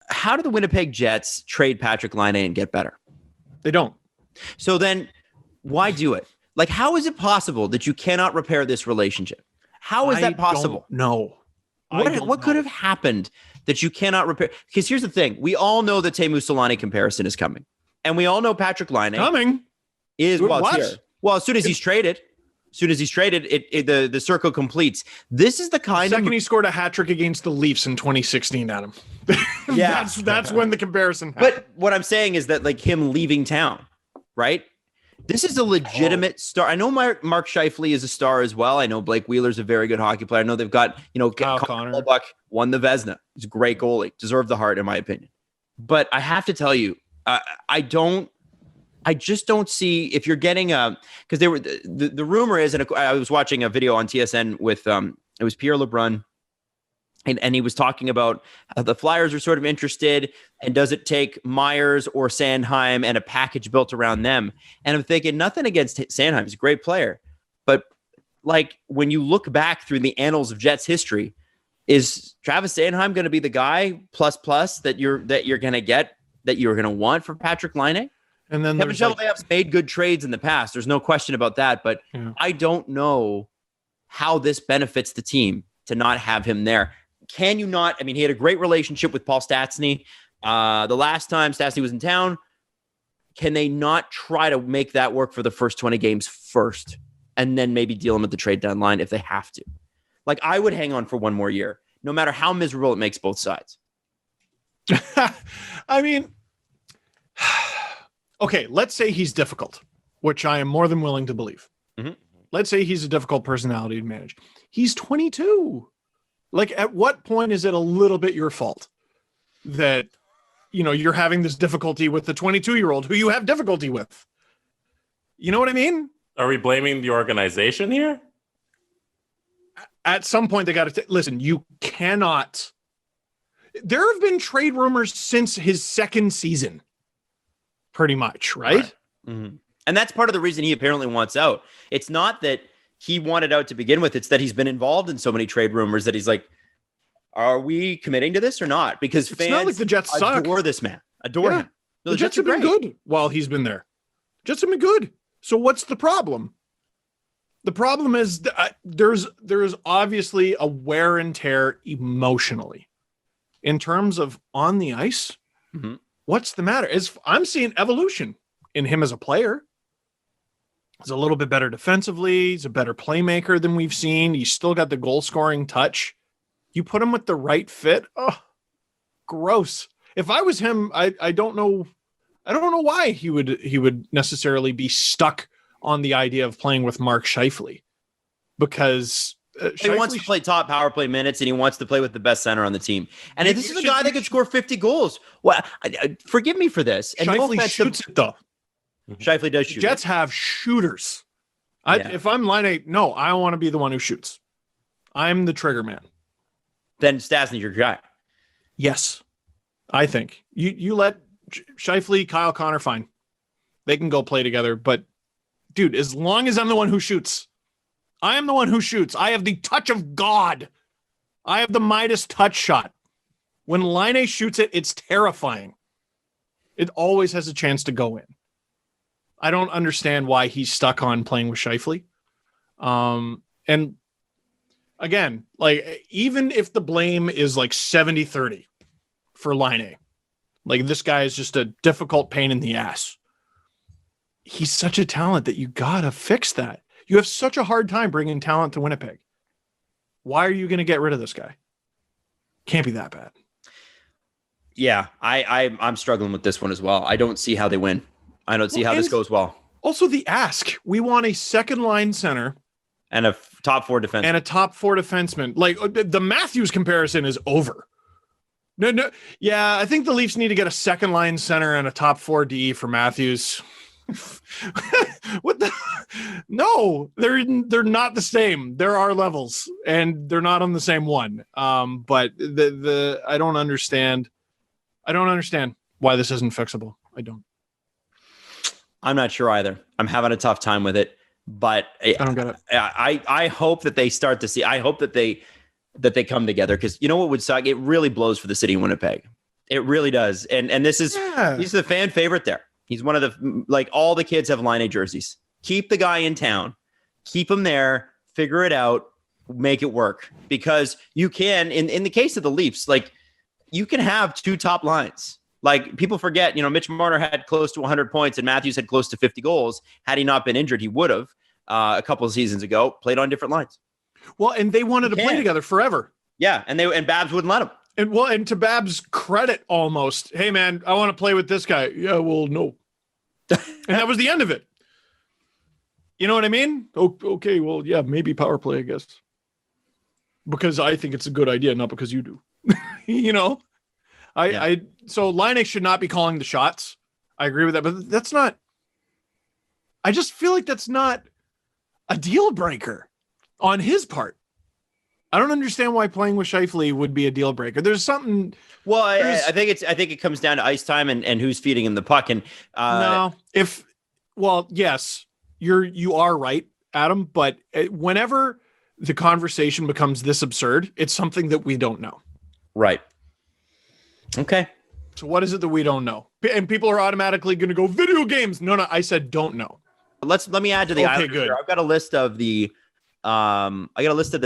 how do the Winnipeg Jets trade Patrik Laine and get better? They don't. So then why do it? Like, how is it possible that you cannot repair this relationship? How is that possible? No. What could have happened that you cannot repair? Because here's the thing. We all know the Teemu Selanne comparison is coming. And we all know Patrik Laine is here. Well, as soon as he's traded, the circle completes. This is the kind second he scored a hat trick against the Leafs in 2016, Adam. Yeah. that's when the comparison happened. But what I'm saying is that, like, him leaving town, right? This is a legitimate star. I know Mark Scheifele is a star as well. I know Blake Wheeler's a very good hockey player. I know they've got, Connor Buck won the Vezina. He's a great goalie. Deserved the heart, in my opinion. But I have to tell you, I just don't see if you're getting because they were the rumor is, and I was watching a video on TSN with it was Pierre LeBrun, and he was talking about the Flyers are sort of interested, and does it take Myers or Sandheim and a package built around them? And I'm thinking, nothing against Sandheim, he's a great player, but like when you look back through the annals of Jets history, is Travis Sandheim going to be the guy plus that you're going to get, that you're going to want for Patrik Laine? And then Kevin Cheveldayoff's made good trades in the past. There's no question about that. But I don't know how this benefits the team to not have him there. Can you not? I mean, he had a great relationship with Paul Stastny. The last time Stastny was in town, can they not try to make that work for the first 20 games first, and then maybe deal him at the trade deadline if they have to? Like, I would hang on for one more year, no matter how miserable it makes both sides. I mean, okay, let's say he's difficult, which I am more than willing to believe. Mm-hmm. Let's say he's a difficult personality to manage. He's 22. Like, at what point is it a little bit your fault that, you're having this difficulty with the 22-year-old who you have difficulty with? You know what I mean? Are we blaming the organization here? At some point, they got to listen. You cannot. There have been trade rumors since his second season, pretty much, right? Mm-hmm. And that's part of the reason he apparently wants out. It's not that he wanted out to begin with. It's that he's been involved in so many trade rumors that he's like, are we committing to this or not? Because fans not like the Jets adore this man. Adore him. No, the Jets have been good while he's been there. Jets have been good. So what's the problem? The problem is there's obviously a wear and tear emotionally. In terms of on the ice, what's the matter? I'm seeing evolution in him as a player. He's a little bit better defensively. He's a better playmaker than we've seen. He's still got the goal-scoring touch. You put him with the right fit. Oh, gross. If I was him, I don't know. I don't know why he would necessarily be stuck on the idea of playing with Mark Scheifele, because he wants to play top power play minutes, and he wants to play with the best center on the team. And if this is a guy that could score 50 goals, well, forgive me for this. And Scheifele shoots it, though. Scheifele does shoot. Jets have shooters. If I'm Laine, no, I want to be the one who shoots. I'm the trigger man. Then Stastny's your guy. Yes, I think you let Scheifele, Kyle Connor, fine. They can go play together. But dude, as long as I'm the one who shoots, I am the one who shoots. I have the touch of God. I have the Midas touch shot. When Laine shoots it, it's terrifying. It always has a chance to go in. I don't understand why he's stuck on playing with Scheifele. And again, like, even if the blame is like 70-30 for Laine, like, this guy is just a difficult pain in the ass. He's such a talent that you gotta fix that. You have such a hard time bringing talent to Winnipeg. Why are you going to get rid of this guy? Can't be that bad. Yeah, I'm struggling with this one as well. I don't see how they win. I don't see how this goes well. Also, the ask. We want a second line center and a top four defenseman. And a top four defenseman. Like, the Matthews comparison is over. No. Yeah, I think the Leafs need to get a second line center and a top four D for Matthews. What the? No, they're not the same. There are levels, and they're not on the same one. But I don't understand. I don't understand why this isn't fixable. I don't. I'm not sure either. I'm having a tough time with it, but I don't get it. I hope that they start to see. I hope that they come together, because you know what would suck? It really blows for the city of Winnipeg It really does. And this is he's the fan favorite there. He's one of the all the kids have Laine jerseys. Keep the guy in town. Keep him there. Figure it out. Make it work. Because you can, in the case of the Leafs, you can have 2 top lines. People forget, Mitch Marner had close to 100 points and Matthews had close to 50 goals. Had he not been injured, he would have a couple of seasons ago played on different lines. Well, and they wanted to play together forever. Yeah, and Babs wouldn't let him. And to Babs' credit, almost, hey man, I want to play with this guy. Yeah, well, no. And that was the end of it. You know what I mean? Okay, well, yeah, maybe power play, I guess. Because I think it's a good idea, not because you do. So Laine should not be calling the shots. I agree with that, but that's not. I just feel like that's not a deal breaker on his part. I don't understand why playing with Scheifele would be a deal breaker. There's something. Well, I think it comes down to ice time and who's feeding him the puck. And yes, you are right, Adam. But whenever the conversation becomes this absurd, it's something that we don't know. Right. Okay. So what is it that we don't know? And people are automatically going to go video games. No, I said don't know. Let me add to the Islanders. Good. I've got a list of the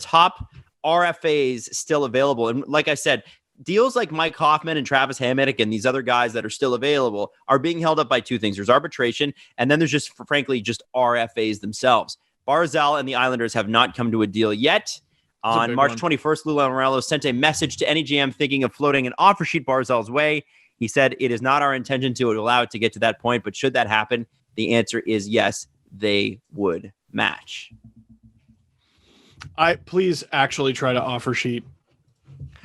top RFAs still available. And like I said, deals like Mike Hoffman and Travis Hamonic and these other guys that are still available are being held up by 2 things. There's arbitration, and then there's just RFAs themselves. Barzal and the Islanders have not come to a deal yet. On March 21st, Lou Lamoriello sent a message to any GM thinking of floating an offer sheet Barzal's way. He said, "It is not our intention to allow it to get to that point, but should that happen, the answer is yes, they would match." Please actually try to offer sheet.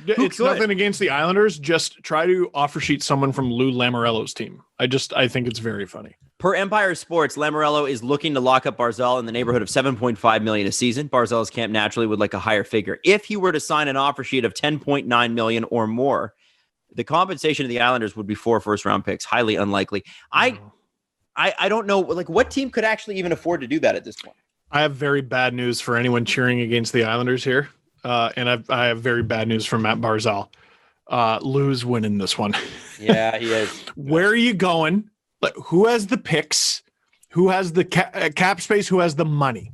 It's nothing against the Islanders. Just try to offer sheet someone from Lou Lamoriello's team. I think it's very funny. Per Empire Sports, Lamoriello is looking to lock up Barzal in the neighborhood of $7.5 million a season. Barzal's camp naturally would like a higher figure. If he were to sign an offer sheet of $10.9 million or more, the compensation of the Islanders would be 4 first-round picks. Highly unlikely. I don't know. What team could actually even afford to do that at this point? I have very bad news for anyone cheering against the Islanders here. And I have very bad news for Mat Barzal. Lou's winning this one. Yeah, he is. Where are you going? Who has the picks? Who has the cap space? Who has the money?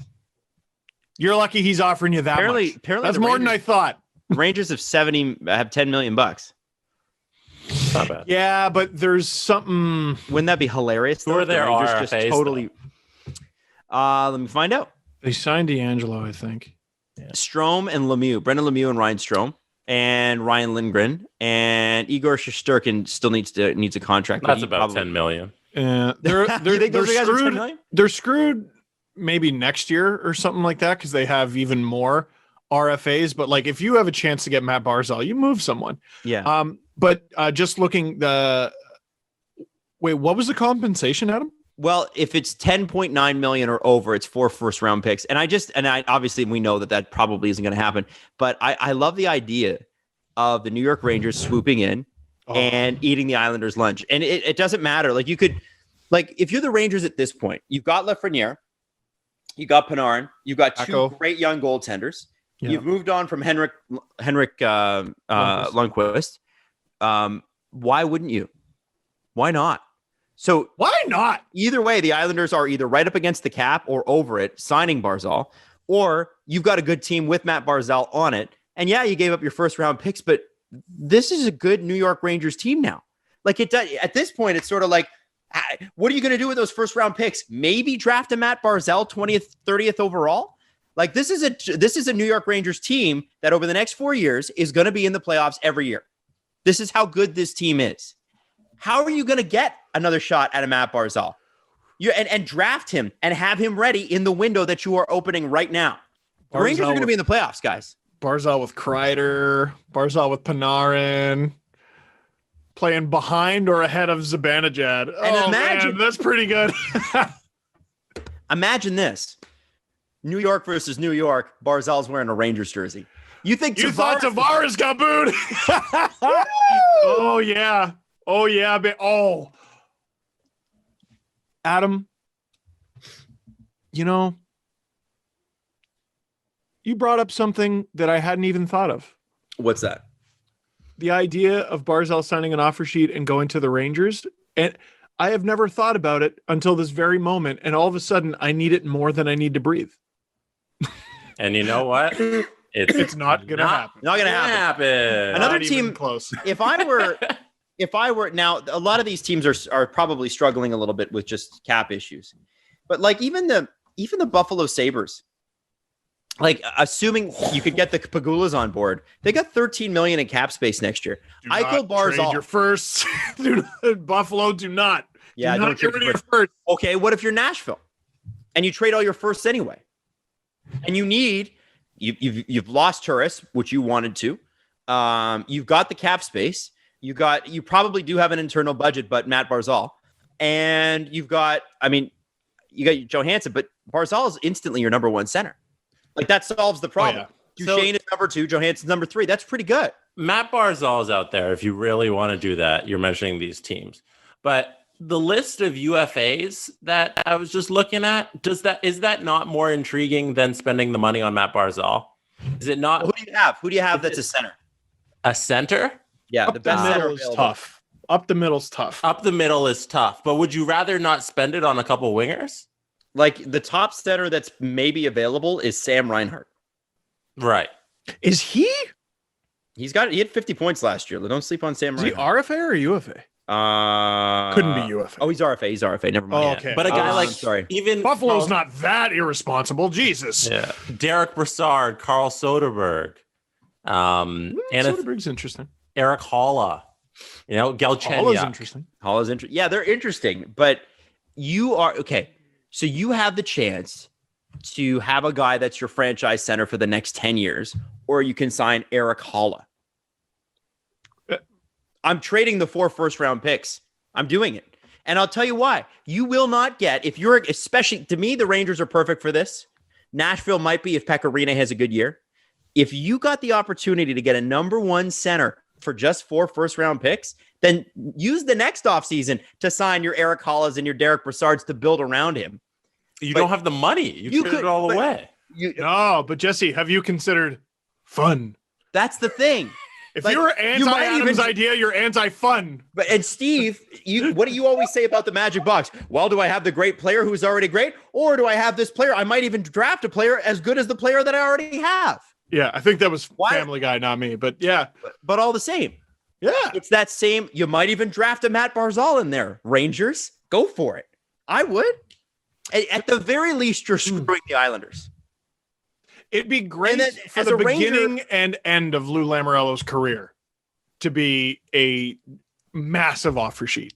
You're lucky he's offering you that much. Apparently that's more than I thought. The Rangers have $10 million. Not bad. Yeah, but there's something. Wouldn't that be hilarious? Who are their RFAs? Just totally. Let me find out. They signed D'Angelo, I think. Yeah. Strome and Lemieux, Brendan Lemieux and Ryan Strome, and Ryan Lindgren, and Igor Shesterkin still needs a contract. That's about $10 million. They're screwed. They're screwed maybe next year or something like that because they have even more RFAs. But if you have a chance to get Mat Barzal, you move someone. Yeah. But just looking what was the compensation, Adam? Well, if it's $10.9 million or over, it's 4 first-round picks. And I obviously we know that probably isn't going to happen. But I love the idea of the New York Rangers swooping in and eating the Islanders' lunch. And it doesn't matter. You could, if you're the Rangers at this point, you've got Lafreniere, you got Panarin, you've got 2 great young goaltenders. Yeah. You've moved on from Henrik Lundqvist. Why wouldn't you? Why not? So why not? Either way, the Islanders are either right up against the cap or over it, signing Barzal, or you've got a good team with Mat Barzal on it. And yeah, you gave up your first round picks, but this is a good New York Rangers team now. At this point, it's sort of what are you going to do with those first round picks? Maybe draft a Mat Barzal 20th, 30th overall. This is a New York Rangers team that over the next 4 years is going to be in the playoffs every year. This is how good this team is. How are you going to get another shot at a Mat Barzal? And draft him and have him ready in the window that you are opening right now. The Rangers are going to be in the playoffs, guys. Barzal with Kreider, Barzal with Panarin, playing behind or ahead of Zibanejad. And man, that's pretty good. Imagine this. New York versus New York. Barzal's wearing a Rangers jersey. You thought Tavares got booed? Oh, yeah. Oh, yeah. Adam, you brought up something that I hadn't even thought of. What's that? the idea of Barzal signing an offer sheet and going to the Rangers, and I have never thought about it until this very moment, and all of a sudden I need it more than I need to breathe. And you know what? It's not gonna happen. Not gonna happen. Another Not even team close. If I were now, a lot of these teams are probably struggling a little bit with just cap issues, but like even the Buffalo Sabres, like assuming you could get the Pagulas on board, they got $13 million in cap space next year. Eichel Barzal, your first. Buffalo, do not. Yeah, don't get rid of your first. Okay, what if you're Nashville and you trade all your firsts anyway, and you've lost Turris, which you wanted to. You've got the cap space. You probably do have an internal budget, but Mat Barzal, and you got Johansson, but Barzal is instantly your number one center. Like that solves the problem. Duchesne is number 2, Johansson's number 3. That's pretty good. Mat Barzal's out there if you really want to do that. You're mentioning these teams. But the list of UFAs that I was just looking at, is that not more intriguing than spending the money on Mat Barzal? Is it not? Well, who do you have that's a center? A center? Yeah, the best center is tough. Up the middle's tough. Up the middle is tough. But would you rather not spend it on a couple wingers? Like the top center that's maybe available is Sam Reinhart. Right. Is he? He had 50 points last year. Don't sleep on Sam Reinhart. Is he RFA or UFA? Couldn't be UFA. Oh, he's RFA. Never mind. Oh, okay. But a guy like sorry. even Buffalo's not that irresponsible. Jesus. Yeah. Derek Brassard, Carl Soderberg, Soderberg's interesting. Eric Halla, Galchenyuk. Halla's interesting. Halla's interesting. Yeah, they're interesting. But you are okay. So you have the chance to have a guy that's your franchise center for the next 10 years, or you can sign Eric Halla. I'm trading the 4 first-round picks. I'm doing it. And I'll tell you why. You will not get, especially, to me, the Rangers are perfect for this. Nashville might be if Pecorino has a good year. If you got the opportunity to get a number 1 center for just 4 first-round picks, then use the next offseason to sign your Eric Hallas and your Derek Brassards to build around him. You don't have the money. You could it all away. No, but Jesse, have you considered fun? That's the thing. If you're anti-Adam's idea, you're anti-fun. And Steve, what do you always say about the Magic Box? Well, do I have the great player who's already great? Or do I have this player? I might even draft a player as good as the player that I already have. Yeah, I think that was Family Guy, not me. But yeah. But all the same. Yeah. It's that same. You might even draft a Mat Barzal in there. Rangers, go for it. I would. At the very least, you're screwing the Islanders. It'd be great for the beginning and end of Lou Lamoriello's career to be a massive offer sheet.